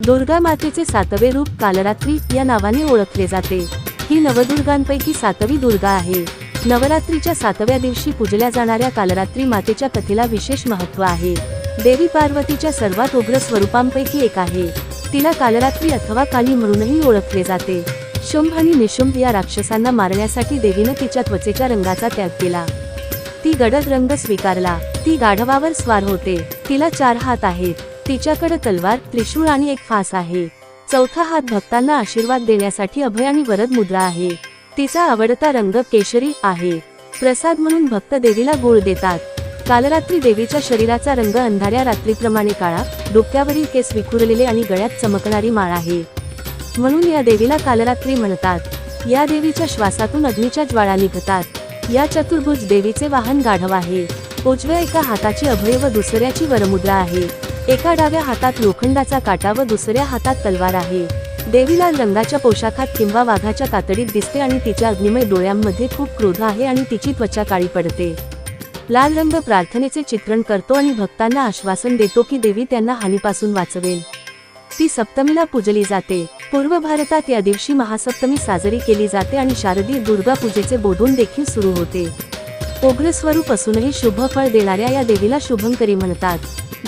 दुर्गा मातेचे सातवे रूप कालरात्री या नावाने ओळखले जाते। ही नवदुर्गांपैकी सातवी दुर्गा आहे। नवरात्रीच्या 7व्या दिवशी पूजल्या जाणाऱ्या कालरात्री मातेच्या कथेला विशेष महत्त्व आहे। देवी पार्वतीच्या सर्वात उग्र स्वरूपांपैकी एक आहे। तिला कालरात्री अथवा काली म्हणूनही ओळखले जाते। शुंभ आणि निशुंभ या राक्षसांना मारण्यासाठी देवीने तिच्या त्वचेच्या रंगाचा त्याग केला। ती गडद रंग स्वीकारला। ती गाढवावर स्वार होते। तिला 4 हात आहेत। तिच्याकडे तलवार, त्रिशूळ आणि एक फास आहे। चौथा हात भक्तांना आशीर्वाद देण्यासाठी अभय आणि वरद मुद्रा आहे। तिचा आवडता रंग केशरी आहे। प्रसाद म्हणून भक्त देवीला गूळ देतात। कालरात्री देवीच्या शरीराचा रंग अंधाऱ्या रात्रीप्रमाणे काळा, डोक्यावरील केस विखुरलेले आणि गळ्यात चमकणारी माळ आहे, म्हणून या देवीला कालरात्री म्हणतात। या देवीच्या श्वासातून अग्नीच्या ज्वाळा निघतात। या चतुर्भुज देवीचे वाहन गाढव आहे। उजव्या एका हाताची अभय व दुसऱ्याची वरमुद्रा आहे। एका डाव्या हातात लोखंडाचा काटा व दुसऱ्या हातात तलवार आहे। देवी लाल रंगाच्या पोशाखात किंवा वाघाच्या कातडीत दिसते आणि तिच्या अग्निमय डोळ्यांमध्ये खूप क्रोध आहे आणि तिची त्वचा काळी पडते। लाल रंग प्रार्थनेचे चित्रण करतो आणि भक्तांना आश्वासन देतो की देवी त्यांना हानीपासून वाचवेल। ती सप्तमीला पूजली जाते। पूर्व भारतात या दिवशी महासप्तमी साजरी केली जाते आणि शारदीय दुर्गा पूजेचे बोधून देखील सुरू होते। उग्र स्वरूप असूनही शुभ फळ देणाऱ्या या देवीला शुभंकरी म्हणतात।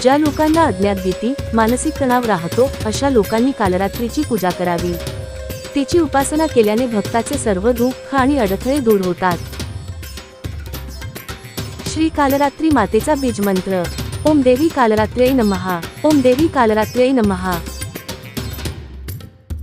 ज्या लोकांना अज्ञात भीती, मानसिक तणाव राहतो अशा लोकांनी कालरात्रीची पूजा करावी। तिची उपासना केल्याने भक्ताचे सर्व दुःख आणि अडथळे दूर होतात। श्री कालरात्री मातेचा बीज मंत्र। ओम देवी कालरात्र्यै नमः। ओम देवी कालरात्र्यै नमः।